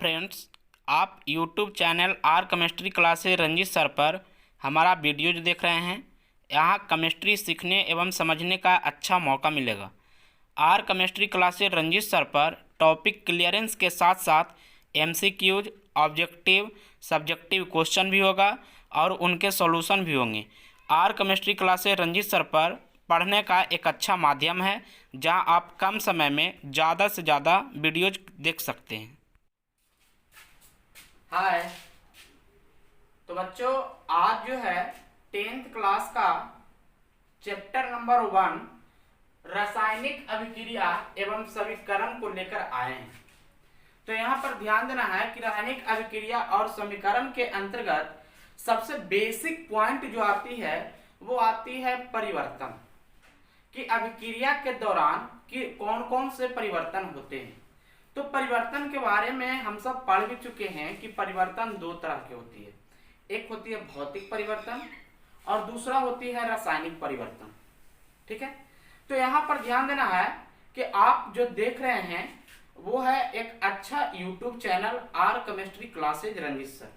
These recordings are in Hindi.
फ्रेंड्स, आप YouTube channel R chemistry classes Ranjeet sir पर हमारा वीडियोज देख रहे हैं। यहाँ केमिस्ट्री सीखने एवं समझने का अच्छा मौका मिलेगा। R chemistry classes Ranjeet sir पर टॉपिक क्लियरेंस के साथ साथ एमसीक्यूज, ऑब्जेक्टिव, सब्जेक्टिव क्वेश्चन भी होगा और उनके सॉल्यूशन भी होंगे। R chemistry classes Ranjeet sir पर पढ़ने का एक अच्छा माध्यम है जहां आप कम समय में ज़्यादा से ज़्यादा वीडियोज देख सकते हैं। हाय, तो बच्चों आज जो है 10th क्लास का चैप्टर नंबर 1 रासायनिक अभिक्रिया एवं समीकरण को लेकर आए हैं। तो यहाँ पर ध्यान देना है कि रासायनिक अभिक्रिया और समीकरण के अंतर्गत सबसे बेसिक पॉइंट जो आती है वो आती है परिवर्तन, कि अभिक्रिया के दौरान कि कौन कौन से परिवर्तन होते हैं। तो परिवर्तन के बारे में हम सब पढ़ भी चुके हैं कि परिवर्तन दो तरह की होती है, एक होती है भौतिक परिवर्तन और दूसरा होती है रासायनिक परिवर्तन। ठीक है, तो यहाँ पर ध्यान देना है कि आप जो देख रहे हैं वो है एक अच्छा YouTube channel R chemistry classes Ranjeet sir.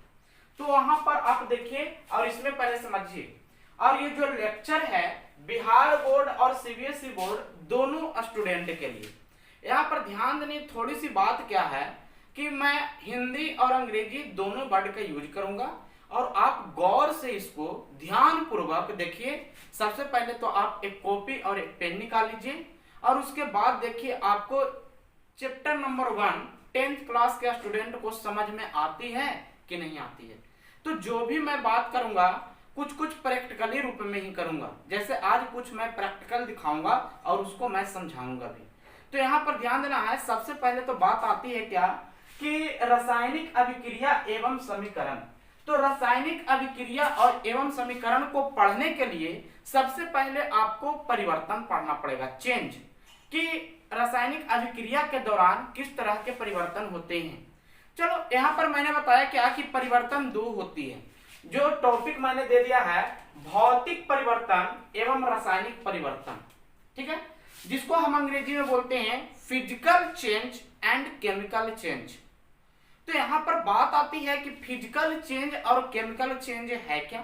तो वहां पर आप देखिए और इसमें पहले समझिए। और ये जो लेक्चर है बिहार बोर्ड और सीबीएसई बोर्ड दोनों स्टूडेंट के लिए। यहाँ पर ध्यान देने थोड़ी सी बात क्या है कि मैं हिंदी और अंग्रेजी दोनों वर्ड का यूज करूंगा और आप गौर से इसको ध्यान पूर्वक देखिए। सबसे पहले तो आप एक कॉपी और एक पेन निकाल लीजिए और उसके बाद देखिए आपको चैप्टर नंबर 1 10th क्लास के स्टूडेंट को समझ में आती है कि नहीं आती है। तो जो भी मैं बात करूंगा कुछ कुछ प्रैक्टिकली रूप में ही करूंगा, जैसे आज कुछ मैं प्रैक्टिकल दिखाऊंगा और उसको मैं समझाऊंगा भी। तो यहाँ पर ध्यान देना है, सबसे पहले तो बात आती है क्या कि रासायनिक अभिक्रिया एवं समीकरण। तो रासायनिक अभिक्रिया और एवं समीकरण को पढ़ने के लिए सबसे पहले आपको परिवर्तन पढ़ना पड़ेगा, चेंज, कि रासायनिक अभिक्रिया के दौरान किस तरह के परिवर्तन होते हैं। चलो यहाँ पर मैंने बताया क्या कि परिवर्तन दो होती है। जो टॉपिक मैंने दे दिया है भौतिक परिवर्तन एवं रासायनिक परिवर्तन, ठीक है, जिसको हम अंग्रेजी में बोलते हैं physical change and chemical change. तो यहां पर बात आती है कि फिजिकल चेंज और केमिकल चेंज है क्या।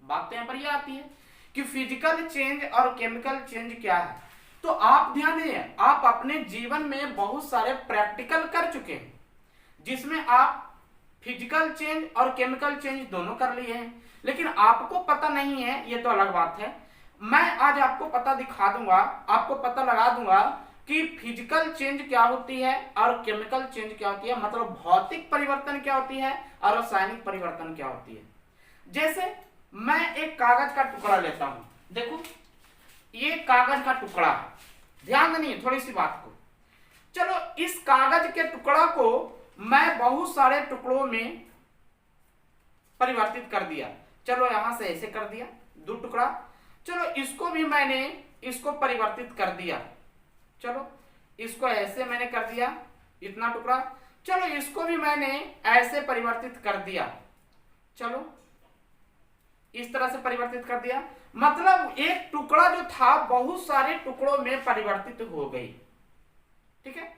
बात तो यहां पर यह आती है कि फिजिकल चेंज और केमिकल चेंज क्या है। तो आप ध्यान दीजिए, आप अपने जीवन में बहुत सारे प्रैक्टिकल कर चुके हैं जिसमें आप फिजिकल चेंज और केमिकल चेंज दोनों कर लिए हैं, लेकिन आपको पता नहीं है, ये तो अलग बात है। मैं आज आपको पता दिखा दूंगा, आपको पता लगा दूंगा कि फिजिकल चेंज क्या होती है और केमिकल चेंज क्या होती है, मतलब भौतिक परिवर्तन क्या होती है और रासायनिक परिवर्तन क्या होती है। जैसे मैं एक कागज का टुकड़ा लेता हूं, देखो ये कागज का टुकड़ा है, ध्यान देनी थोड़ी सी बात को। चलो इस कागज के टुकड़ा को मैं बहुत सारे टुकड़ों में परिवर्तित कर दिया। चलो यहां से ऐसे कर दिया 2 टुकड़ा। चलो इसको भी मैंने इसको परिवर्तित कर दिया, चलो इसको ऐसे मैंने कर दिया इतना टुकड़ा। चलो इसको भी मैंने ऐसे परिवर्तित कर दिया, चलो इस तरह से परिवर्तित कर दिया। मतलब एक टुकड़ा जो था बहुत सारे टुकड़ों में परिवर्तित हो गई। ठीक है,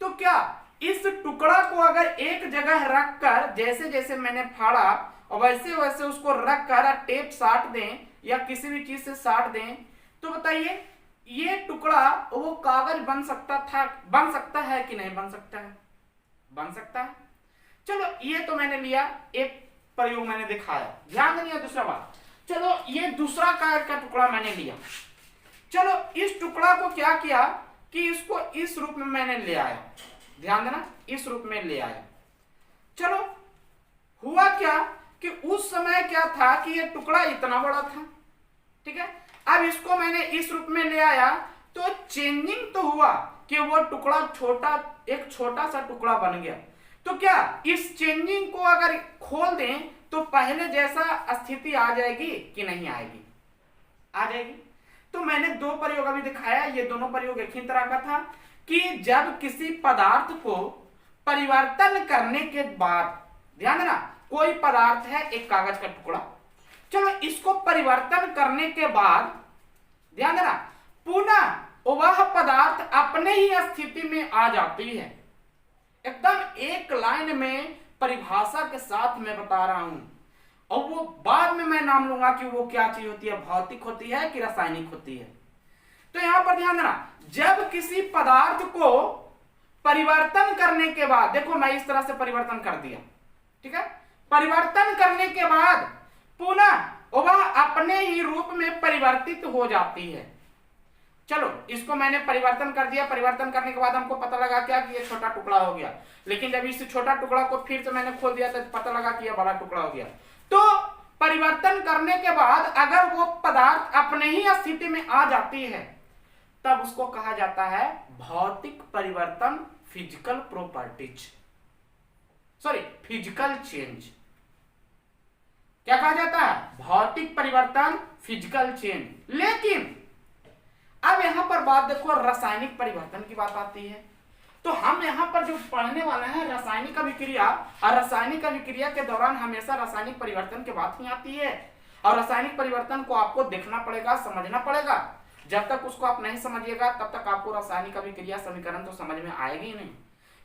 तो क्या इस टुकड़ा को अगर एक जगह रखकर जैसे जैसे मैंने फाड़ा और वैसे वैसे उसको रखकर टेप साट दें या किसी भी चीज से साट दें, तो बताइए ये टुकड़ा वो कागज बन सकता है कि नहीं बन सकता है? बन सकता है। चलो ये तो मैंने लिया, एक प्रयोग मैंने दिखाया, ध्यान देना। दूसरा बात, चलो ये दूसरा कागज का टुकड़ा मैंने लिया। चलो इस टुकड़ा को क्या किया कि इसको इस रूप में मैंने ले आया, ध्यान देना, इस रूप में ले आया। चलो हुआ क्या कि उस समय क्या था कि ये टुकड़ा इतना बड़ा था, ठीक है। अब इसको मैंने इस रूप में ले आया तो चेंजिंग तो हुआ कि वो टुकड़ा एक छोटा सा टुकड़ा बन गया। तो क्या इस चेंजिंग को अगर खोल दें तो पहले जैसा स्थिति आ जाएगी कि नहीं आएगी? आ जाएगी। तो मैंने 2 प्रयोग अभी दिखाया, ये दोनों प्रयोग एक ही तरह का था कि जब किसी पदार्थ को परिवर्तन करने के बाद, ध्यान देना, कोई पदार्थ है एक कागज का टुकड़ा, चलो इसको परिवर्तन करने के बाद ध्यान देना पुनः वह पदार्थ अपने ही स्थिति में आ जाती है। एकदम एक लाइन में परिभाषा के साथ मैं बता रहा हूं, और वो बाद में मैं नाम लूंगा कि वो क्या चीज होती है, भौतिक होती है कि रासायनिक होती है। तो यहां पर ध्यान देना, जब किसी पदार्थ को परिवर्तन करने के बाद, देखो मैं इस तरह से परिवर्तन कर दिया, ठीक है, परिवर्तन करने के बाद पुनः वह अपने ही रूप में परिवर्तित हो जाती है। चलो इसको मैंने परिवर्तन कर दिया, परिवर्तन करने के बाद हमको पता लगा क्या कि ये छोटा टुकड़ा हो गया, लेकिन जब इस छोटा टुकड़ा को फिर से मैंने खोल दिया तो पता लगा कि ये बड़ा टुकड़ा हो गया। तो परिवर्तन करने के बाद अगर वो पदार्थ अपने ही स्थिति में आ जाती है तब उसको कहा जाता है भौतिक परिवर्तन, physical properties, sorry physical change. क्या कहा जाता है? भौतिक परिवर्तन, फिजिकल चेंज। लेकिन अब यहां पर बात देखो, रासायनिक परिवर्तन की बात आती है, तो हम यहां पर जो पढ़ने वाले हैं रासायनिक अभिक्रिया, और रासायनिक अभिक्रिया के दौरान हमेशा रासायनिक परिवर्तन की बात ही आती है, और रासायनिक परिवर्तन को आपको देखना पड़ेगा, समझना पड़ेगा। जब तक उसको आप नहीं समझिएगा तब तक आपको रासायनिक अभिक्रिया समीकरण तो समझ में आएगी ही नहीं,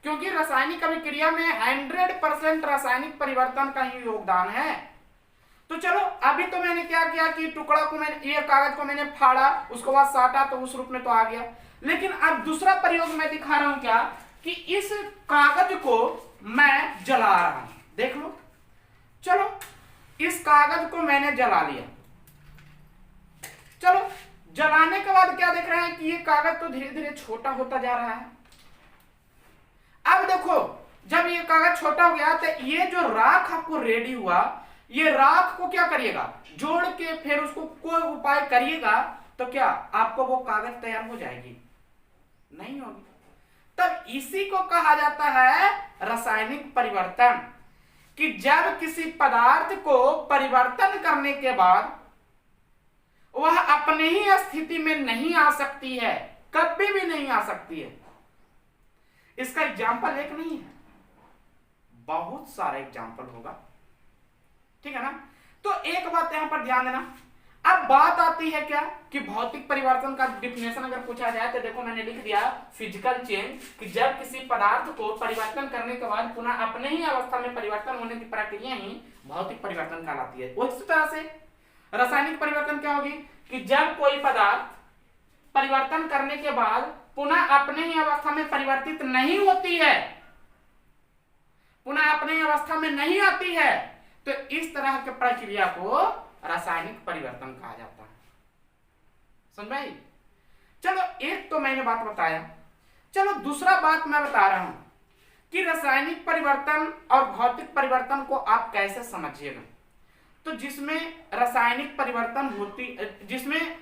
क्योंकि रासायनिक अभिक्रिया में 100% रासायनिक परिवर्तन का ही योगदान है। तो चलो अभी तो मैंने क्या किया कि टुकड़ा को मैंने, ये कागज को मैंने फाड़ा, उसके बाद साटा तो उस रूप में तो आ गया। लेकिन अब दूसरा प्रयोग मैं दिखा रहा हूं क्या, कि इस कागज को मैं जला रहा हूं, देख लो। चलो इस कागज को मैंने जला लिया, चलो जलाने के बाद क्या देख रहे हैं कि ये कागज तो धीरे धीरे छोटा होता जा रहा है। अब देखो जब ये कागज छोटा हो गया तो ये जो राख आपको रेडी हुआ, ये राख को क्या करिएगा, जोड़ के फिर उसको कोई उपाय करिएगा तो क्या आपको वो कागज तैयार हो जाएगी? नहीं होगी। तब इसी को कहा जाता है रासायनिक परिवर्तन, कि जब किसी पदार्थ को परिवर्तन करने के बाद वह अपने ही स्थिति में नहीं आ सकती है, कभी भी नहीं आ सकती है। इसका एग्जाम्पल एक नहीं है, बहुत सारे एग्जाम्पल होगा, ठीक है ना। तो एक बात यहां पर ध्यान देना। अब बात आती है क्या कि भौतिक परिवर्तन का डिफिनेशन अगर पूछा जाए तो देखो मैंने लिख दिया फिजिकल चेंज, कि जब किसी पदार्थ को परिवर्तन करने के बाद पुनः अपने ही अवस्था में परिवर्तन होने की प्रक्रिया ही भौतिक परिवर्तन कहलाती है। उसी तरह से रासायनिक परिवर्तन क्या होगी, कि जब कोई पदार्थ परिवर्तन करने के बाद पुनः अपने ही अवस्था में परिवर्तित नहीं होती है, पुनः अपने ही अवस्था में नहीं आती है, तो इस तरह की प्रक्रिया को रासायनिक परिवर्तन कहा जाता है। समझ भाई? चलो एक तो मैंने बात बताया, चलो दूसरा बात मैं बता रहा हूं कि रासायनिक परिवर्तन और भौतिक परिवर्तन को आप कैसे समझिएगा। तो जिसमें रासायनिक परिवर्तन होती, जिसमें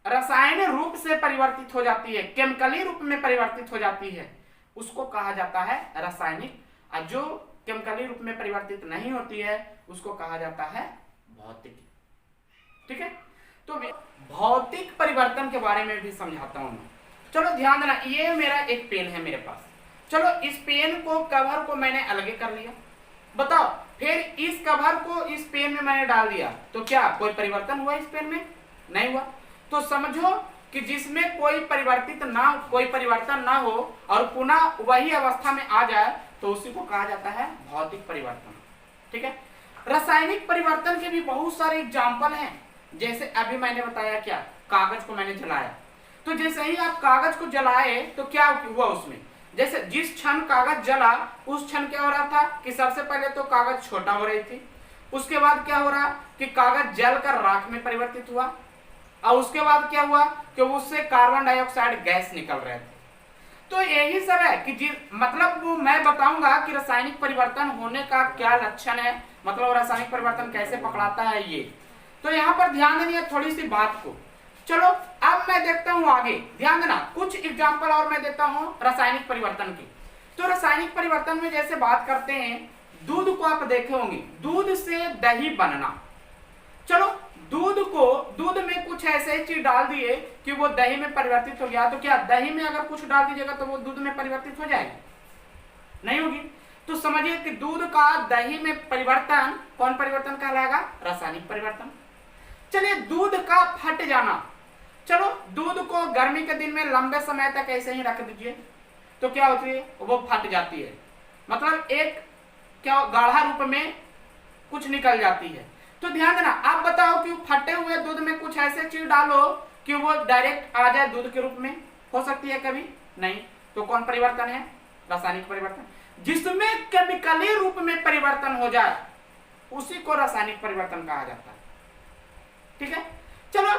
रसायन रूप से परिवर्तित हो जाती है, केमिकली रूप में परिवर्तित हो जाती है, उसको कहा जाता है रासायनिक, और जो केमिकली रूप में परिवर्तित नहीं होती है उसको कहा जाता है भौतिक। ठीक है, तो भौतिक परिवर्तन के बारे में भी समझाता हूं मैं। चलो ध्यान देना, ये मेरा एक पेन है मेरे पास, चलो इस पेन को कवर को मैंने अलग कर लिया, बताओ फिर इस कवर को इस पेन में मैंने डाल दिया, तो क्या कोई परिवर्तन हुआ इस पेन में? नहीं हुआ। तो समझो कि जिसमें कोई परिवर्तन ना हो और पुनः वही अवस्था में आ जाए तो उसी को कहा जाता है भौतिक परिवर्तन। ठीक है, रासायनिक परिवर्तन के भी बहुत सारे एग्जाम्पल हैं, जैसे अभी मैंने बताया क्या, कागज को मैंने जलाया, तो जैसे ही आप कागज को जलाए तो क्या हुआ उसमें, जैसे जिस क्षण कागज जला उस क्षण क्या हो रहा था कि सबसे पहले तो कागज छोटा हो रही थी, उसके बाद क्या हो रहा कि कागज जलकर राख में परिवर्तित हुआ, और उसके बाद क्या हुआ कि उससे कार्बन डाइऑक्साइड गैस निकल रहे थे। तो यही सब है कि मतलब वो मैं बताऊंगा कि रासायनिक परिवर्तन होने का क्या लक्षण है, मतलब रासायनिक परिवर्तन कैसे पकड़ाता है ये। तो यहाँ पर ध्यान देनी है थोड़ी सी बात को। चलो अब मैं देखता हूँ आगे, ध्यान देना कुछ एग्जाम्पल और मैं देता हूँ रासायनिक परिवर्तन की। तो रासायनिक परिवर्तन में जैसे बात करते हैं, दूध को आप देखे होंगे, दूध से दही बनना। चलो दूध में कुछ ऐसे चीज डाल दिए कि वो दही में परिवर्तित हो गया, तो क्या दही में अगर कुछ डाल दीजिएगा तो वो दूध में परिवर्तित हो जाएगी? नहीं होगी। तो समझिए कि दूध का दही में परिवर्तन कौन परिवर्तन कहलाएगा? रासायनिक परिवर्तन। चलिए दूध का फट जाना, चलो दूध को गर्मी के दिन में लंबे समय तक ऐसे ही रख दीजिए, तो क्या होती है, वो फट जाती है, मतलब एक क्या गाढ़ा रूप में कुछ निकल जाती है। तो ध्यान देना, आप बताओ कि फटे हुए दूध में कुछ ऐसे चीज डालो कि वो डायरेक्ट आ जाए दूध के रूप में, हो सकती है कभी? नहीं। तो कौन परिवर्तन है? रासायनिक परिवर्तन। जिसमें केमिकली रूप में परिवर्तन हो जाए उसी को रासायनिक परिवर्तन कहा जाता है। ठीक है, चलो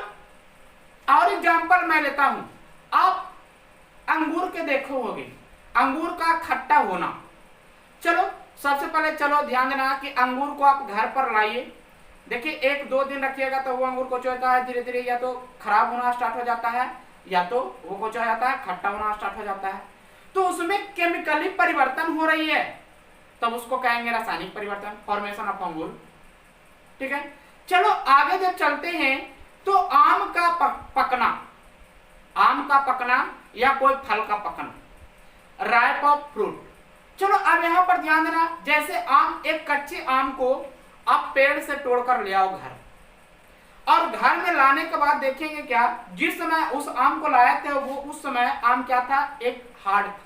और एग्जांपल मैं लेता हूं। आप अंगूर के देखो होगे, अंगूर का खट्टा होना। चलो सबसे पहले चलो ध्यान देना कि अंगूर को आप घर पर लाइए। देखिए 1-2 दिन रखिएगा तो वो अंगूर कुछ होता है, धीरे धीरे या तो खराब होना स्टार्ट हो जाता है या तो वो कुछ हो जाता है, खट्टा होना स्टार्ट हो जाता है। तो उसमें केमिकली परिवर्तन हो रही है, तब उसको कहेंगे रासायनिक परिवर्तन, फॉर्मेशन ऑफ अंगूर। ठीक है, चलो आगे जब चलते हैं तो आम का पकना, आम का पकना या कोई फल का पकना, राइप ऑफ फ्रूट। चलो अब यहां पर ध्यान देना, जैसे आम, एक कच्चे आम को आप पेड़ से तोड़कर ले आओ घर, और घर में लाने के बाद देखेंगे क्या, जिस समय उस आम को लाए थे वो उस समय आम क्या था, एक हार्ड था,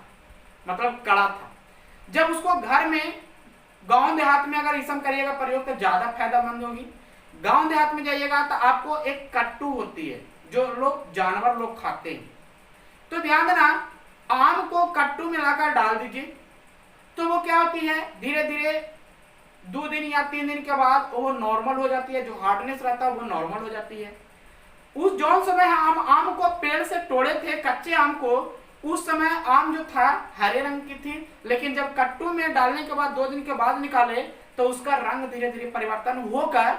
मतलब कड़ा था। जब उसको घर में, गांव देहात में अगर इसम करिएगा प्रयोग तो ज्यादा फायदेमंद होगी। गांव देहात में जाइएगा तो आपको एक कट्टू होती है जो लोग जानवर लोग खाते हैं। तो ध्यान देना, आम को कट्टू में लाकर डाल दीजिए तो वो क्या होती है, धीरे धीरे 2 दिन या 3 दिन के बाद वो नॉर्मल हो जाती है, जो हार्डनेस रहता है वो नॉर्मल हो जाती है। उस जौन समय हम आम को पेड़ से तोड़े थे, कच्चे आम को, उस समय आम जो था हरे रंग की थी, लेकिन जब कट्टू में डालने के बाद 2 दिन के बाद निकाले तो उसका रंग धीरे धीरे परिवर्तन होकर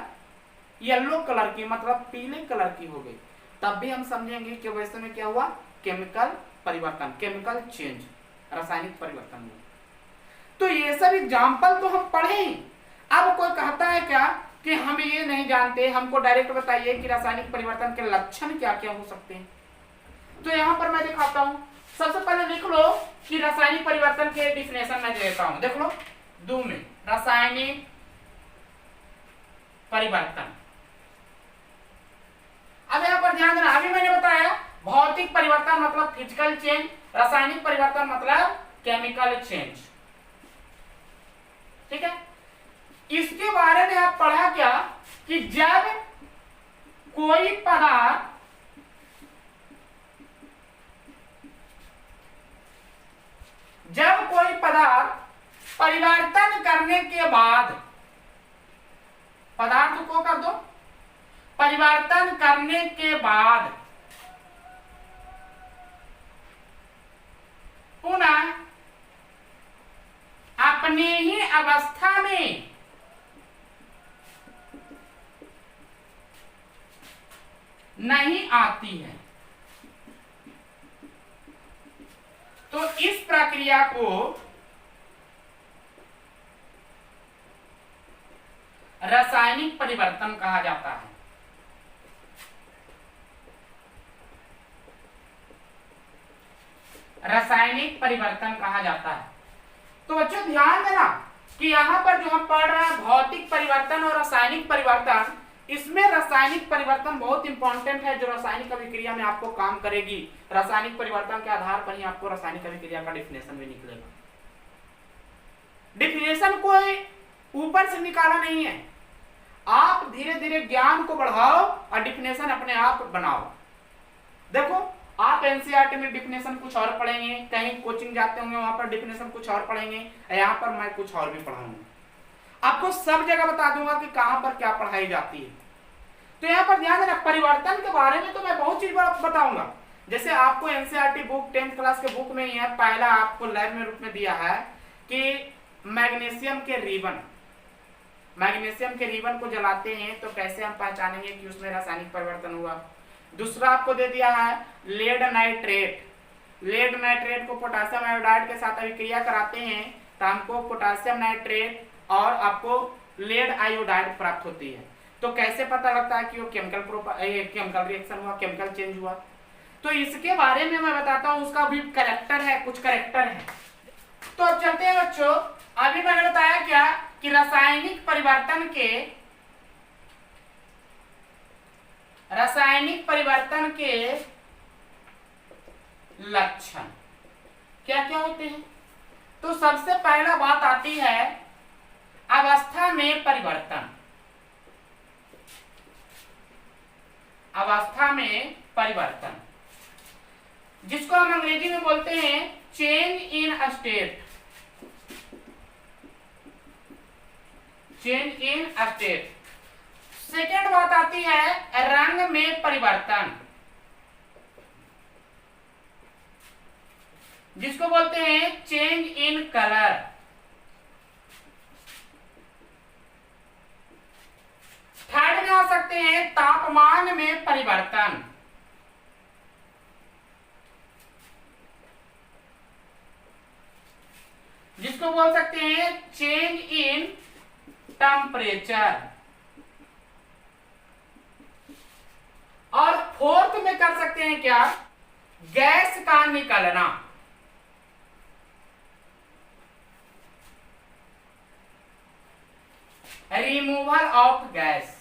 येलो कलर की, मतलब पीले कलर की हो गई। तब भी हम समझेंगे कि वैसे में क्या हुआ, केमिकल परिवर्तन, केमिकल चेंज, रासायनिक परिवर्तन हुआ। तो ये सब एग्जाम्पल तो हम पढ़े ही। अब कोई कहता है क्या कि हम ये नहीं जानते, हमको डायरेक्ट बताइए कि रासायनिक परिवर्तन के लक्षण क्या क्या हो सकते हैं। तो यहां पर मैं दिखाता हूं, सबसे पहले लिख लो कि रासायनिक परिवर्तन के डिफिनेशन मैं देता हूं, देख लो 2 में, रासायनिक परिवर्तन। अब यहां पर ध्यान देना, अभी मैंने बताया भौतिक परिवर्तन मतलब फिजिकल चेंज, रासायनिक परिवर्तन मतलब केमिकल चेंज। ठीक है, इसके बारे में आप पढ़ा क्या कि जब कोई पदार्थ परिवर्तन करने के बाद, पदार्थ को कर दो, परिवर्तन करने के बाद पुनः अपने ही अवस्था में नहीं आती है, तो इस प्रक्रिया को रासायनिक परिवर्तन कहा जाता है। रासायनिक परिवर्तन कहा जाता है। तो बच्चों ध्यान देना कि यहां पर जो हम पढ़ रहे हैं भौतिक परिवर्तन और रासायनिक परिवर्तन, इसमें रासायनिक परिवर्तन बहुत इंपॉर्टेंट है, जो रासायनिक अभिक्रिया में आपको काम करेगी। रासायनिक परिवर्तन के आधार पर ही आपको रासायनिक अभिक्रिया का डिफिनेशन भी निकलेगा। डिफिनेशन कोई ऊपर से निकाला नहीं है, आप धीरे धीरे ज्ञान को बढ़ाओ और डिफिनेशन अपने आप बनाओ। देखो आप एनसीईआरटी में डिफिनेशन कुछ और पढ़ेंगे, कहीं कोचिंग जाते होंगे वहां पर डिफिनेशन कुछ और पढ़ेंगे, यहाँ पर मैं कुछ और भी पढ़ाऊंगा। आपको सब जगह बता दूंगा कि कहां पर क्या पढ़ाई जाती है। तो यहाँ पर ध्यान देना, परिवर्तन के बारे में तो मैं बहुत चीज बताऊंगा। जैसे आपको एनसीईआरटी बुक 10th क्लास के बुक में यह पहला आपको लैब में रूप में दिया है कि मैग्नीशियम के रिबन, मैग्नीशियम के रिबन को जलाते हैं तो कैसे हम पहचानेंगे कि उसमें रासायनिक परिवर्तन हुआ। दूसरा आपको दे दिया है लेड नाइट्रेट, लेड नाइट्रेट को पोटेशियम आयोडाइड के साथ अभिक्रिया कराते हैं तो हमको पोटेशियम नाइट्रेट और आपको लेड आयोडाइड प्राप्त होती है। तो कैसे पता लगता है कि वो केमिकल रिएक्शन हुआ, केमिकल चेंज हुआ। तो इसके बारे में मैं बताता हूं, उसका भी कैरेक्टर है, कुछ कैरेक्टर है। तो अब चलते हैं बच्चों, अभी मैंने बताया क्या कि रासायनिक परिवर्तन के लक्षण क्या क्या होते हैं? तो सबसे पहला बात आती है अवस्था में परिवर्तन। अवस्था में परिवर्तन जिसको हम अंग्रेजी में बोलते हैं change in state. Change in state. Second बात आती है रंग में परिवर्तन जिसको बोलते हैं चेंज इन कलर। थर्ड में आ सकते हैं तापमान में परिवर्तन जिसको बोल सकते हैं चेंज इन टेम्परेचर। और फोर्थ में कर सकते हैं क्या, गैस का निकलना। Removal of gas.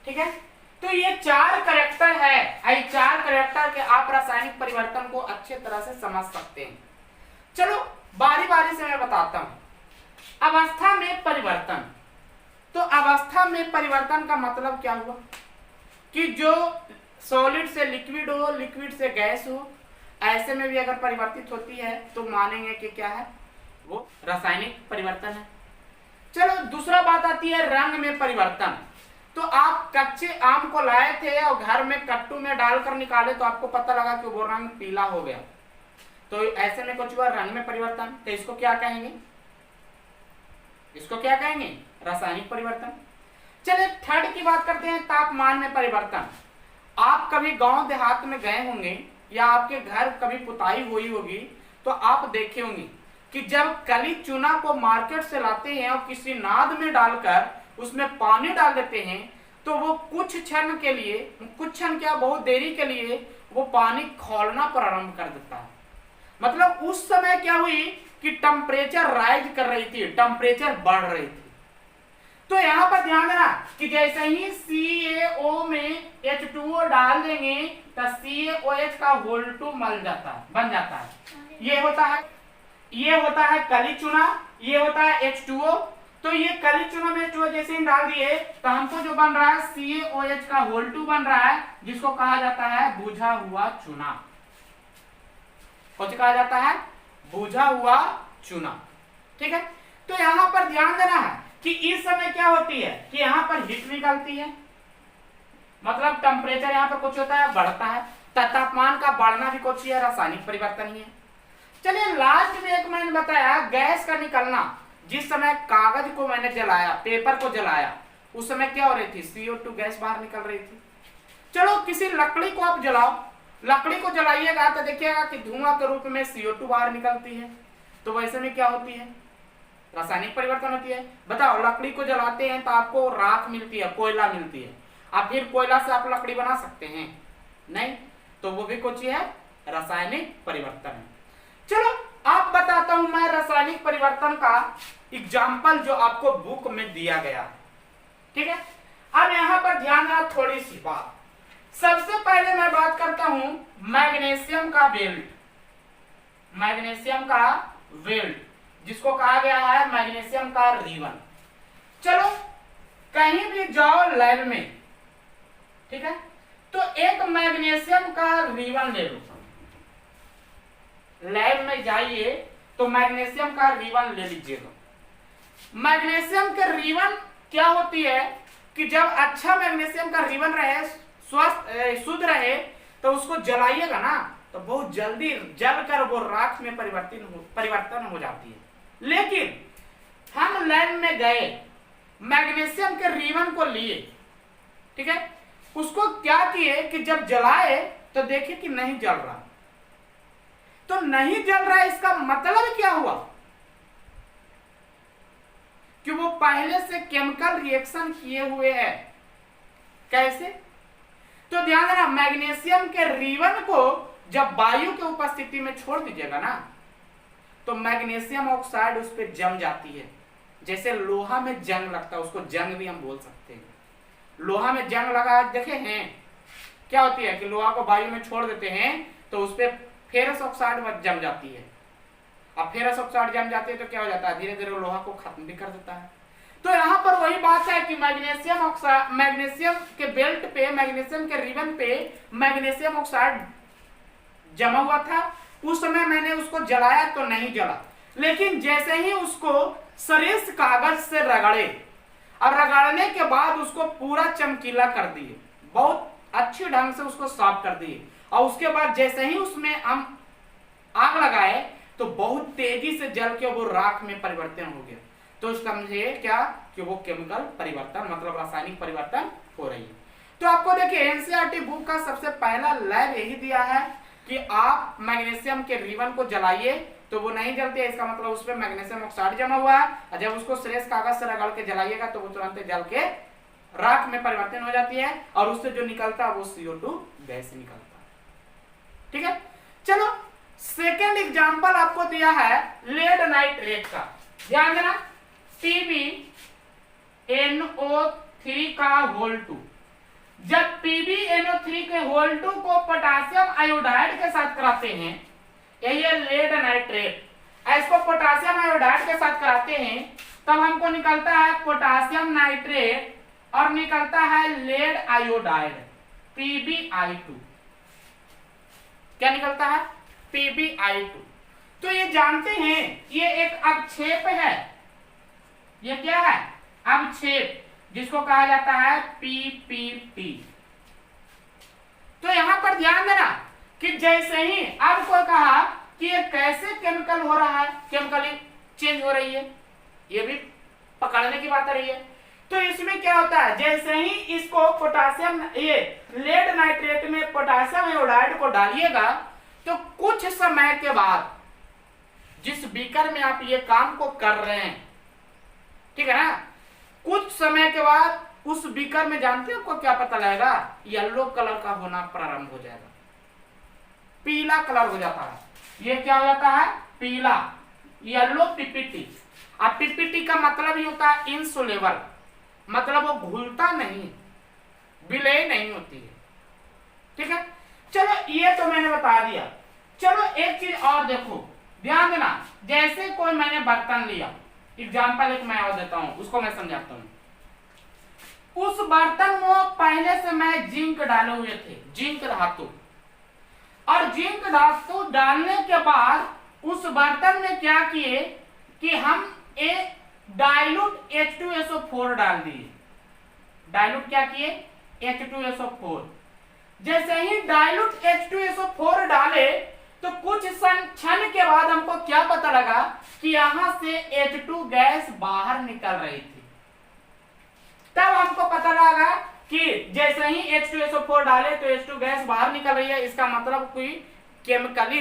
ठीक है, तो ये चार कैरेक्टर है। ये चार कैरेक्टर के आप रासायनिक परिवर्तन को अच्छे तरह से समझ सकते हैं। चलो बारी बारी से मैं बताता हूं। अवस्था में परिवर्तन, तो अवस्था में परिवर्तन का मतलब क्या हुआ कि जो सॉलिड से लिक्विड हो, लिक्विड से गैस हो, ऐसे में भी अगर परिवर्तित होती है तो मानेंगे कि क्या है, वो रासायनिक परिवर्तन है। चलो दूसरा बात आती है रंग में परिवर्तन। तो आप कच्चे आम को लाए थे और घर में कट्टू में डालकर निकाले तो आपको पता लगा कि वो रंग पीला हो गया, तो ऐसे में कुछ हुआ रंग में परिवर्तन। तो इसको क्या कहेंगे, इसको क्या कहेंगे, रासायनिक परिवर्तन। चलिए थर्ड की बात करते हैं तापमान में परिवर्तन। आप कभी गांव देहात में गए होंगे या आपके घर कभी पुताई हुई होगी तो आप देखे होंगे कि जब कली चूना को मार्केट से लाते हैं और किसी नाद में डालकर उसमें पानी डाल देते हैं तो वो कुछ क्षण के लिए, कुछ क्षण क्या बहुत देरी के लिए वो पानी खौलना प्रारंभ कर देता है। मतलब उस समय क्या हुई कि टेम्परेचर राइज कर रही थी, टेम्परेचर बढ़ रही थी। तो यहां पर ध्यान देना कि जैसे ही CaO में H2O डाल देंगे तो CaOH का होल टू बन जाता है। ये होता है कली चूना, ये होता है H2O। तो ये कली चूना में H2O जैसे ही डाल दिए तो हमको जो बन रहा है CaOH का होल टू बन रहा है, जिसको कहा जाता है बुझा हुआ चूना। कौन कहा जाता है, बुझा हुआ चूना। ठीक है, तो यहां पर ध्यान देना है कि इस समय क्या होती है कि यहां पर हीट निकलती है, मतलब टेम्परेचर यहां पर कुछ होता है बढ़ता है, तापमान का बढ़ना भी कुछ है रासायनिक परिवर्तन ही है। चलिए लास्ट में एक मैंने बताया गैस का निकलना। जिस समय कागज को मैंने जलाया, पेपर को जलाया, उस समय क्या हो रही थी, CO2 गैस बाहर निकल रही थी। चलो किसी लकड़ी को आप जलाओ, लकड़ी को जलाइएगा तो देखिएगा कि धुआं के रूप में CO2 बाहर निकलती है। तो वैसे में क्या होती है, रासायनिक परिवर्तन होती है। बताओ लकड़ी को जलाते हैं तो आपको राख मिलती है, कोयला मिलती है। आप फिर कोयला से आप लकड़ी बना सकते हैं, नहीं, तो वो भी कुछ है रासायनिक परिवर्तन है। चलो आप बताता हूं मैं रासायनिक परिवर्तन का एग्जाम्पल जो आपको बुक में दिया गया। ठीक है, अब यहां पर ध्यान देना थोड़ी सी बात। सबसे पहले मैं बात करता हूं मैग्नीशियम का बेल्ट। मैग्नीशियम का बेल्ट जिसको कहा गया है मैग्नीशियम का रिबन। चलो कहीं भी जाओ लैब में, ठीक है, तो एक मैग्नीशियम का रिबन ले लो। लैब में जाइए तो मैग्नीशियम का रिबन ले लीजिएगा। मैग्नीशियम के रिबन क्या होती है कि जब अच्छा मैग्नीशियम का रिबन रहे, स्वस्थ शुद्ध रहे, तो उसको जलाइएगा ना तो बहुत जल्दी जलकर वो राख में परिवर्तन हो जाती है। लेकिन हम लैब में गए, मैग्नीशियम के रिबन को लिए, ठीक है, उसको क्या किए कि जब जलाए तो देखे कि नहीं जल रहा। तो नहीं जल रहा इसका मतलब क्या हुआ कि वो पहले से केमिकल रिएक्शन किए हुए हैं। कैसे, तो ध्यान देना मैग्नीशियम के रिबन को जब वायु के उपस्थिति में छोड़ दीजिएगा ना तो मैग्नीशियम ऑक्साइड उस पर जम जाती है। जैसे लोहा में जंग लगता है, उसको जंग भी हम बोल सकते हैं। लोहा में जंग लगा देखे हैं, क्या होती है कि लोहा को वायु में छोड़ देते हैं तो उस पर फेरस ऑक्साइड जम जाती है। अब फेरस ऑक्साइड जम जाती है तो क्या हो जाता है, धीरे धीरे लोहा को खत्म भी कर देता है। तो यहाँ पर वही बात है कि मैग्नीशियम ऑक्साइड, मैग्नीशियम के बेल्ट पे, मैग्नीशियम के रिबन पे मैग्नीशियम ऑक्साइड जमा हुआ था। उस समय मैंने उसको जलाया तो नहीं जला, लेकिन जैसे ही उसको सरेस कागज से रगड़े और रगड़ने के बाद उसको पूरा चमकीला कर दिए, बहुत अच्छी ढंग से उसको साफ कर दिए, और उसके बाद जैसे ही उसमें हम आग लगाए तो बहुत तेजी से जल के वो राख में परिवर्तन हो गया। तो समझिए क्या कि वो केमिकल परिवर्तन मतलब रासायनिक परिवर्तन हो रही है। तो आपको देखिए एनसीईआरटी बुक का सबसे पहला लैब यही दिया है कि आप मैग्नीशियम के रिबन को जलाइए तो वो नहीं जलती है, इसका मतलब उसमें मैग्नीशियम ऑक्साइड जमा हुआ है, और जब उसको श्रेष्ठ कागज से रगड़ के जलाइएगा तो वो तुरंत जल के राख में परिवर्तन हो जाती है, और उससे जो निकलता है वो CO2 गैस निकलता है। ठीक है, चलो सेकेंड एग्जांपल आपको दिया है लेड नाइट्रेट का। ध्यान देना, PbNO3 का होल 2, जब PbNO3 के होल 2 को पोटासियम आयोडाइड के साथ कराते हैं, यही है लेड नाइट्रेट, इसको पोटासियम आयोडाइड के साथ कराते हैं, तब हमको निकलता है पोटासियम नाइट्रेट और निकलता है लेड आयोडाइड PbI2। क्या निकलता है? PbI2। तो ये जानते हैं ये एक अवक्षेप है, ये क्या है? अवक्षेप, जिसको कहा जाता है PPP। तो यहां पर ध्यान देना कि जैसे ही आपको कहा कि ये कैसे केमिकल हो रहा है, केमिकली चेंज हो रही है, ये भी पकड़ने की बात आ रही है। तो इसमें क्या होता है, जैसे ही इसको पोटासियम, ये लेड नाइट्रेट में पोटासियम आयोडाइड को डालिएगा तो कुछ समय के बाद जिस बीकर में आप ये काम को कर रहे हैं, ठीक है ना, कुछ समय के बाद उस बीकर में जानते हो आपको क्या पता लगेगा? येलो कलर का होना प्रारंभ हो जाएगा, पीला कलर हो जाता है। ये क्या हो जाता है? पीला, येलो PPT। अब PPT का मतलब ही होता है इनसोलेबल, मतलब वो घुलता नहीं, विलय नहीं होती है। ठीक है, चलो ये तो मैंने बता दिया। चलो एक चीज और देखो, ध्यान देना, जैसे कोई मैंने बर्तन लिया, एग्जाम्पल एक मैं और देता हूं, उसको मैं समझाता हूं। उस बर्तन में पहले से मैं जिंक डाले हुए थे, जिंक धातु, और जिंक धातु डालने के बाद उस बर्तन में क्या किए कि हम एक डाइल्यूट H2SO4 डाल दिए। डाइल्यूट क्या किए? H2SO4। जैसे ही डाइल्यूट H2SO4 डाले तो कुछ क्षण के बाद हमको क्या पता लगा कि यहां से H2 गैस बाहर निकल रही थी। तब हमको पता लगा कि जैसे ही H2SO4 डाले तो H2 गैस बाहर निकल रही है, इसका मतलब कोई केमिकली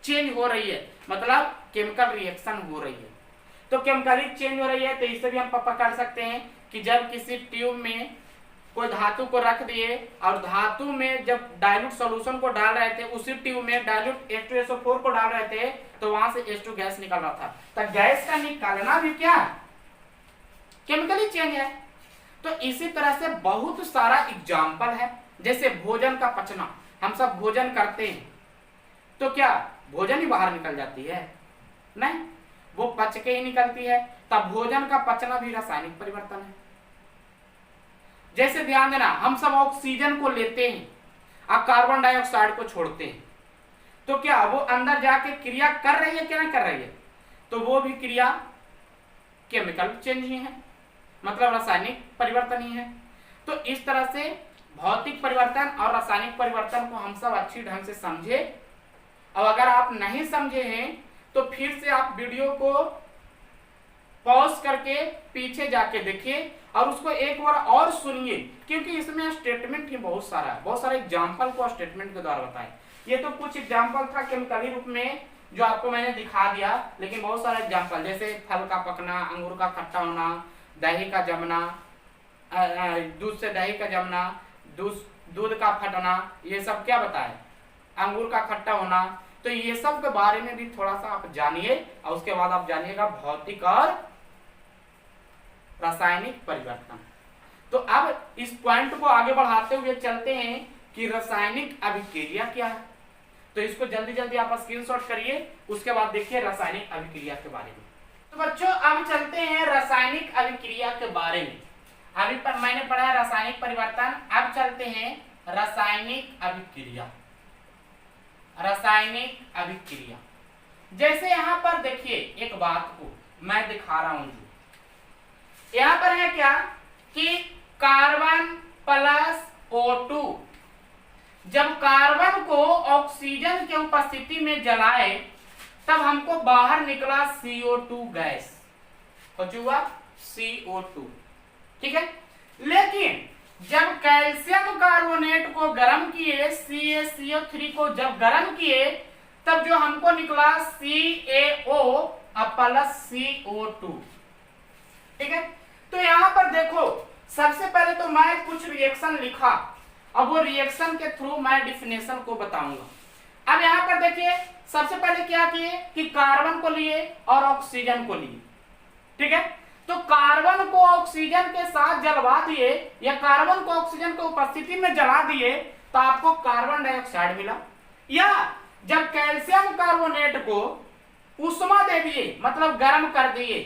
चेंज हो रही है, मतलब केमिकल रिएक्शन हो रही है। तो केमिकली चेंज हो रही है तो इससे भी हम पकड़ सकते हैं कि जब किसी ट्यूब में कोई धातु को रख दिए और धातु में जब डाइल्यूट सॉल्यूशन को डाल रहे थे, उसी ट्यूब में डाइल्यूट H2SO4 को डाल रहे थे तो वहां से H2 गैस निकल रहा था। तो गैस का निकालना भी क्या केमिकली चेंज है। तो इसी तरह से बहुत सारा एग्जाम्पल है, जैसे भोजन का पचना, हम सब भोजन करते हैं तो क्या भोजन ही बाहर निकल जाती है? नहीं, वो पच के ही निकलती है। तब भोजन का पचना भी रासायनिक परिवर्तन है। जैसे ध्यान देना, हम सब ऑक्सीजन को लेते हैं और कार्बन डाइऑक्साइड को छोड़ते हैं, तो क्या वो अंदर जाके क्रिया कर रही है क्या नहीं कर रही है? तो वो भी क्रिया केमिकल चेंज ही है, मतलब रासायनिक परिवर्तन ही है। तो इस तरह से भौतिक परिवर्तन और रासायनिक परिवर्तन को हम सब अच्छी ढंग से समझे। और अगर आप नहीं समझे हैं तो फिर से आप वीडियो को पॉज करके पीछे जाके देखिए और उसको एक बार और सुनिए, क्योंकि इसमें स्टेटमेंट ही बहुत सारा है, बहुत सारे एग्जाम्पल को स्टेटमेंट के द्वारा बताए। ये तो कुछ एग्जाम्पल था केमिकली रूप में जो आपको मैंने दिखा दिया, लेकिन बहुत सारे एग्जाम्पल जैसे फल का पकना, अंगूर का खट्टा होना, दही का जमना, दूध से दही का जमना, दूध का फटना, ये सब क्या बताए? अंगूर का खट्टा होना। तो ये सब के बारे में भी थोड़ा सा आप जानिए और उसके बाद आप जानिएगा भौतिक और रासायनिक परिवर्तन। तो अब इस पॉइंट को आगे बढ़ाते हुए चलते हैं कि रासायनिक अभिक्रिया क्या है। तो इसको जल्दी जल्दी आप स्क्रीनशॉट करिए, उसके बाद देखिए रासायनिक अभिक्रिया के बारे में। तो बच्चों अब चलते हैं रासायनिक अभिक्रिया के बारे में। अभी पर मैंने पढ़ा है रासायनिक परिवर्तन, अब चलते हैं रासायनिक अभिक्रिया। रासायनिक अभिक्रिया जैसे यहां पर देखिए, एक बात को मैं दिखा रहा हूं, जो यहां पर है क्या कि कार्बन प्लस O2, जब कार्बन को ऑक्सीजन के उपस्थिति में जलाए तब हमको बाहर निकला CO2 गैस, कुछ हुआ CO2, ठीक है। लेकिन जब कैल्शियम कार्बोनेट को गर्म किए, CaCO3 को जब गर्म किए, तब जो हमको निकला CaO प्लस CO2, ठीक है। तो यहां पर देखो, सबसे पहले तो मैं कुछ रिएक्शन लिखा, अब वो रिएक्शन के थ्रू मैं डिफिनेशन को बताऊंगा। अब यहां पर देखिए, सबसे पहले क्या किए कि कार्बन को लिए और ऑक्सीजन को लिए, ठीक है। तो कार्बन को ऑक्सीजन के साथ जलवा दिए या कार्बन को ऑक्सीजन के उपस्थिति में जला दिए तो आपको कार्बन डाइऑक्साइड मिला। या जब कैल्शियम कार्बोनेट को उष्मा दे दिए, मतलब गर्म कर दिए,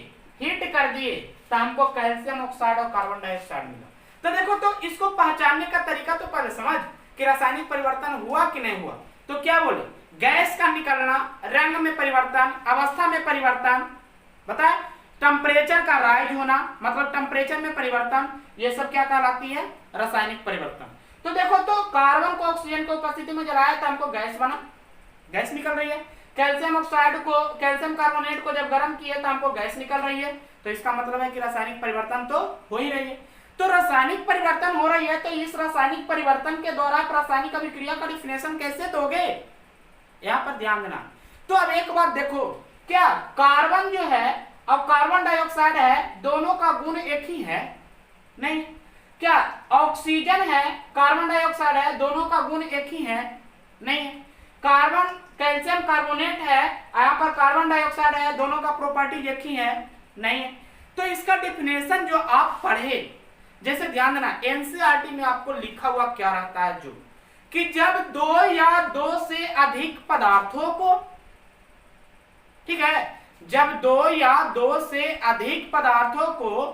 हीट कर दिए, तो हमको कैल्शियम ऑक्साइड और कार्बन डाइऑक्साइड मिला। तो देखो, तो इसको पहचानने का तरीका तो पहले समझ कि रासायनिक परिवर्तन हुआ कि नहीं हुआ। तो क्या बोले, गैस का निकलना, रंग में परिवर्तन, अवस्था में परिवर्तन, बताए टेम्परेचर का राइज होना, मतलब टेम्परेचर में परिवर्तन, ये सब क्या कहलाती है, रासायनिक परिवर्तन। तो देखो, तो कार्बन को ऑक्सीजन की उपस्थिति में जलाया तो हमको गैस बना, गैस निकल रही है। कैल्शियम ऑक्साइड को, कैल्शियम कार्बोनेट को जब गर्म किया तो हमको गैस निकल रही है। तो इसका मतलब है कि रासायनिक परिवर्तन तो हो ही रही है। तो रासायनिक परिवर्तन हो रही है, तो इस रासायनिक परिवर्तन के द्वारा रासायनिक अभिक्रिया का डिफिनेशन कैसे दोगे, यहाँ पर ध्यान देना। तो अब एक बात देखो, क्या कार्बन जो है और कार्बन डाइऑक्साइड है, दोनों का गुण एक ही है? नहीं। क्या ऑक्सीजन है, कार्बन डाइऑक्साइड है, दोनों का गुण एक ही है? नहीं। कार्बन, कैल्शियम कार्बोनेट है, यहाँ पर कार्बन डाइऑक्साइड है, दोनों का प्रॉपर्टी एक ही है? नहीं है। तो इसका डिफिनेशन जो आप पढ़े, जैसे ध्यान देना, एनसीईआरटी में आपको लिखा हुआ क्या रहता है, जो कि जब दो या दो से अधिक पदार्थों को, ठीक है, जब दो या दो से अधिक पदार्थों को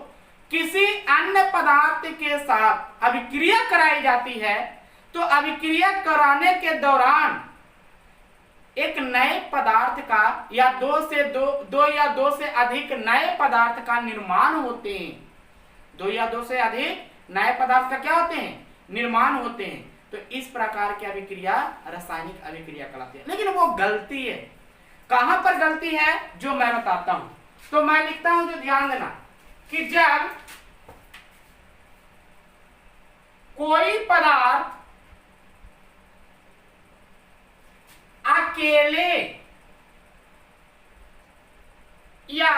किसी अन्य पदार्थ के साथ अभिक्रिया कराई जाती है, तो अभिक्रिया कराने के दौरान एक नए पदार्थ का या दो या दो से अधिक नए पदार्थ का निर्माण होते हैं। दो या दो से अधिक नए पदार्थ का क्या होते हैं, निर्माण होते हैं। तो इस प्रकार की अभिक्रिया रासायनिक अभिक्रिया कहलाती है। लेकिन वो गलती है, कहां पर गलती है, जो मैं बताता हूं। तो मैं लिखता हूं, जो ध्यान देना, कि जब कोई पदार्थ अकेले या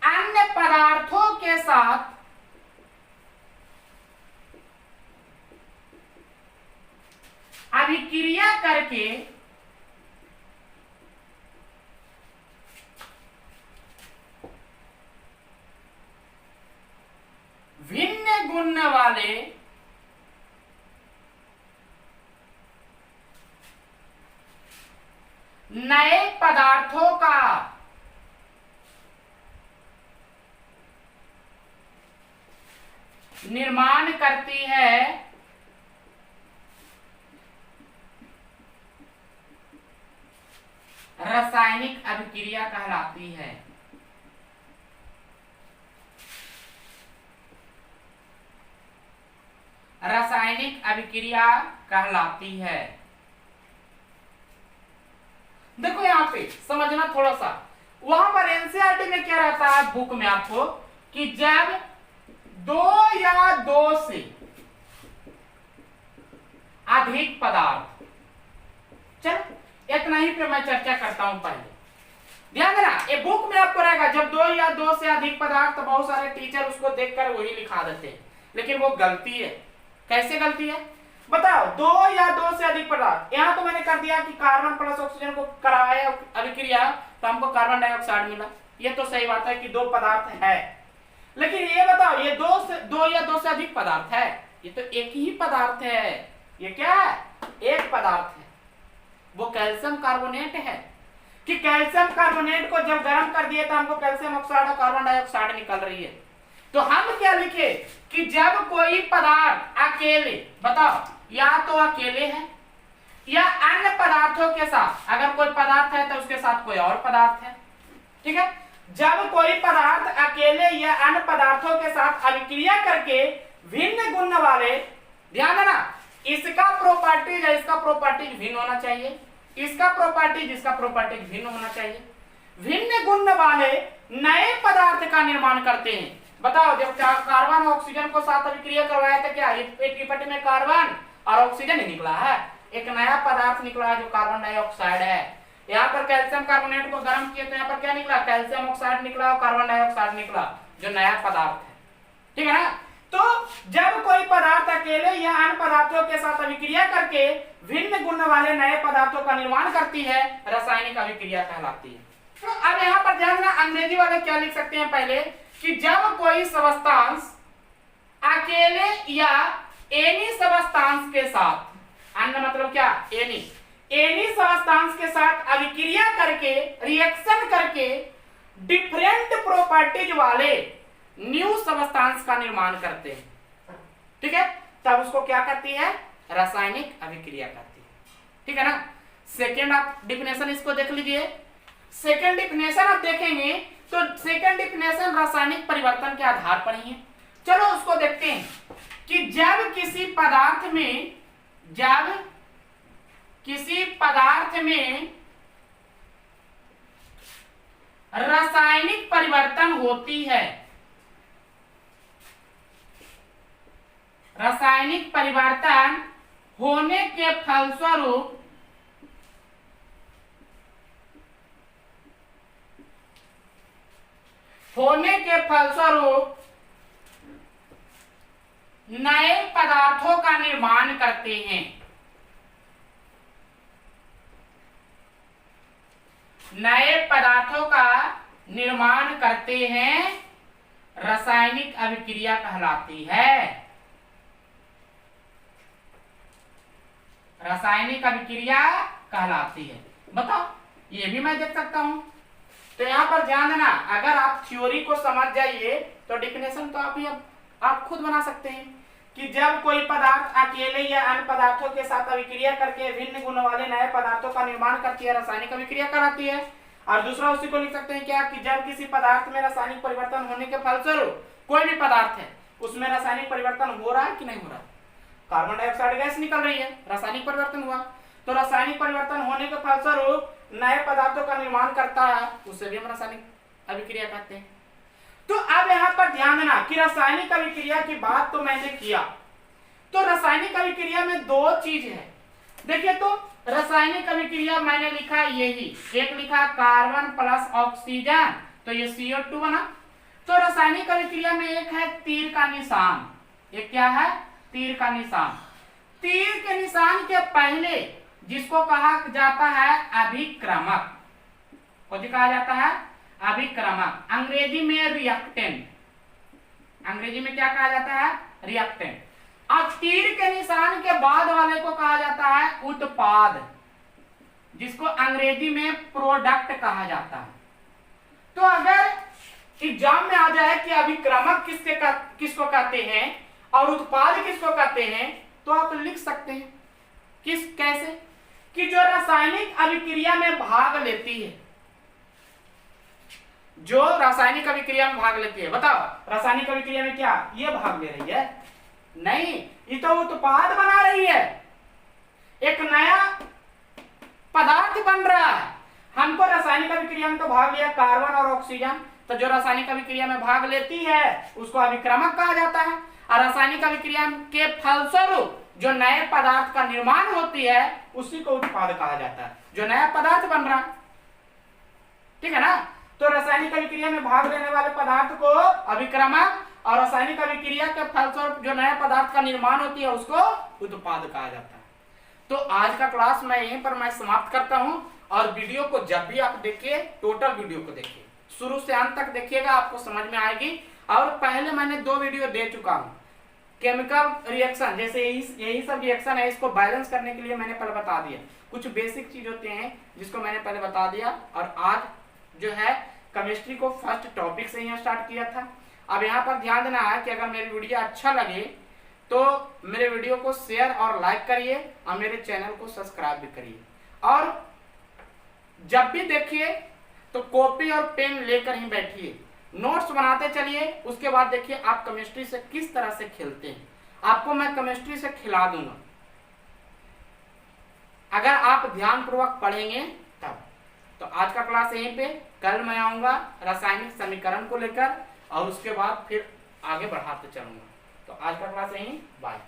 अन्य पदार्थों के साथ अभिक्रिया करके भिन्न गुण वाले नए पदार्थों का निर्माण करती है, रासायनिक अभिक्रिया कहलाती है। रासायनिक अभिक्रिया कहलाती है। देखो यहां पे समझना थोड़ा सा, वहां पर एनसीईआरटी में क्या रहता है, बुक में आपको, कि जब दो या दो से अधिक पदार्थ, चलो इतना ही पे मैं चर्चा करता हूं। पहले ध्यान देना, ये बुक में आपको रहेगा, जब दो या दो से अधिक पदार्थ, तो बहुत सारे टीचर उसको देखकर वही लिखा देते हैं, लेकिन वो गलती है। कैसे गलती है बताओ, दो या दो से अधिक पदार्थ, यहां तो मैंने कर दिया कि कार्बन प्लस ऑक्सीजन को कराया अभिक्रिया तो हमको कार्बन डाइऑक्साइड मिला, ये तो सही बात है कि दो पदार्थ है। लेकिन ये बताओ, ये दो या दो से अधिक पदार्थ है, ये तो एक ही पदार्थ है। ये क्या है? एक पदार्थ है। वो कैल्शियम कार्बोनेट है कि कैल्शियम कार्बोनेट को जब गर्म कर दिए तो हमको कैल्शियम ऑक्साइड और कार्बन डाइऑक्साइड निकल रही है। तो हम क्या लिखे कि जब कोई पदार्थ अकेले, बताओ, या तो अकेले है या अन्य पदार्थों के साथ, अगर कोई पदार्थ है तो उसके साथ कोई और पदार्थ है, ठीक है। जब कोई पदार्थ अकेले या अन्य पदार्थों के साथ अभिक्रिया करके भिन्न गुण वाले, ध्यान देना, इसका प्रॉपर्टीज है, इसका प्रॉपर्टीज भिन्न होना चाहिए, इसका प्रॉपर्टीज, इसका प्रॉपर्टीज भिन्न होना चाहिए, भिन्न गुण वाले नए पदार्थ का निर्माण करते हैं। बताओ, जब कार्बन और ऑक्सीजन को साथ अभिक्रिया करवाया था, क्या एक टिपट में कार्बन और ऑक्सीजन निकला है, एक नया पदार्थ निकला है जो कार्बन डाइऑक्साइड है। यहाँ पर कैल्शियम कार्बोनेट को गर्म किए तो यहाँ पर क्या निकला? कैल्शियम ऑक्साइड निकला और कार्बन डाइऑक्साइड निकला, जो नया पदार्थ है, ठीक है ना। तो जब कोई पदार्थ अकेले या अन्य पदार्थों के साथ अभिक्रिया करके भिन्न गुण वाले नए पदार्थों का निर्माण करती है, रासायनिक अभिक्रिया कहलाती है। तो अब यहाँ पर ध्यान देना, अंग्रेजी वाले क्या लिख सकते हैं पहले कि जब कोई सबस्टांस अकेले या एनी सबस्टांस के साथ, अन्य मतलब क्या? एनी सबस्टांस के साथ अभिक्रिया करके, रिएक्शन करके डिफरेंट प्रॉपर्टीज वाले न्यू सबस्टांस का निर्माण करते हैं, ठीक है, तब उसको क्या कहती है? रासायनिक अभिक्रिया कहती है, ठीक है ना। सेकेंड आप डिफिनेशन इसको देख लीजिए। सेकेंड डिफिनेशन आप देखेंगे तो सेकेंड डिफिनेशन रासायनिक परिवर्तन के आधार पर ही है। चलो उसको देखते हैं कि जब किसी पदार्थ में रासायनिक परिवर्तन होती है, रासायनिक परिवर्तन होने के फलस्वरूप नए पदार्थों का निर्माण करते हैं, नए पदार्थों का निर्माण करते हैं, रासायनिक अभिक्रिया कहलाती है। रासायनिक अभिक्रिया कहलाती है। बताओ, ये भी मैं देख सकता हूं। तो यहां पर ध्यान देना, अगर आप थ्योरी को समझ जाइए तो डिफिनेशन तो आप खुद बना सकते हैं कि जब कोई पदार्थ अकेले या अन्य पदार्थों के साथ अभिक्रिया करके भिन्न गुण वाले नए पदार्थों का निर्माण करती है, रासायनिक अभिक्रिया कहलाती है। और दूसरा उसी को लिख सकते हैं क्या कि जब किसी पदार्थ में रासायनिक परिवर्तन होने के फलस्वरूप, कोई भी पदार्थ है उसमें रासायनिक परिवर्तन हो रहा है कि नहीं हो रहा है, कार्बन डाइऑक्साइड गैस निकल रही है, रासायनिक परिवर्तन हुआ, तो रासायनिक परिवर्तन होने के फलस्वरूप नए पदार्थों का निर्माण करता है, उससे भी हम रासायनिक अभिक्रिया कहते हैं। तो अब यहाँ पर ध्यान देना कि रासायनिक अभिक्रिया की बात तो मैंने किया, तो रासायनिक अभिक्रिया में दो चीज है। देखिए, तो रासायनिक अभिक्रिया मैंने लिखा यही, एक लिखा कार्बन प्लस ऑक्सीजन, तो ये CO2 बना। तो रासायनिक अभिक्रिया में एक है तीर का निशान, एक क्या है? तीर का निशान। तीर के निशान के पहले जिसको कहा जाता है अभिक्रमक, को कहा जाता है अभिक्रमक, अंग्रेजी में रिएक्टेंट, अंग्रेजी में क्या कहा जाता है? रिएक्टेंट। अब तीर के निशान के बाद वाले को कहा जाता है उत्पाद, जिसको अंग्रेजी में प्रोडक्ट कहा जाता है। तो अगर एग्जाम में आ जाए कि अभिक्रमक किसको कहते हैं और उत्पाद किसको कहते हैं, तो आप लिख सकते हैं कैसे कि जो रासायनिक अभिक्रिया में भाग लेती है, जो रासायनिक अभिक्रिया में भाग लेती है। बताओ, रासायनिक अभिक्रिया में क्या ये भाग ले रही है? नहीं, ये तो उत्पाद बना रही है, एक नया पदार्थ बन रहा है। हमको रासायनिक अभिक्रिया में तो भाग लिया कार्बन और ऑक्सीजन, तो जो रासायनिक अभिक्रिया में भाग लेती है उसको अभिक्रमक कहा जाता है। और रासायनिक अभिक्रिया के फलस्वरूप जो नए पदार्थ का निर्माण होती है उसी को उत्पाद कहा जाता है, जो नया पदार्थ बन रहा, ठीक है ना। तो रासायनिक अभिक्रिया में भाग लेने वाले पदार्थ को अभिक्रमक और रासायनिक अभिक्रिया के फलस्वरूप जो नए पदार्थ का निर्माण होती है उसको उत्पाद कहा जाता है। तो आज का क्लास मैं यहीं पर समाप्त करता हूं, और वीडियो को जब भी आप देखिए टोटल वीडियो को देखिए, शुरू से अंत तक देखिएगा, आपको समझ में आएगी। और पहले मैंने 2 वीडियो दे चुका हूं, केमिकल रिएक्शन, जैसे यही सब रिएक्शन है, इसको बैलेंस करने के लिए मैंने पहले बता दिया। कुछ बेसिक चीज होते हैं जिसको मैंने पहले बता दिया। और आज जो है केमिस्ट्री को फर्स्ट टॉपिक से ही स्टार्ट किया था। अब यहाँ पर ध्यान देना है कि अगर मेरी वीडियो अच्छा लगे तो मेरे वीडियो को शेयर और लाइक करिए और मेरे चैनल को सब्सक्राइब भी करिए। और जब भी देखिए तो कॉपी और पेन लेकर ही बैठिए, नोट्स बनाते चलिए। उसके बाद देखिए आप केमिस्ट्री से किस तरह से खेलते हैं, आपको मैं केमिस्ट्री से खिला दूंगा अगर आप ध्यानपूर्वक पढ़ेंगे तब। तो आज का क्लास यहीं पे, कल मैं आऊंगा रासायनिक समीकरण को लेकर और उसके बाद फिर आगे बढ़ाते चलूंगा। तो आज का क्लास यहीं, बाय।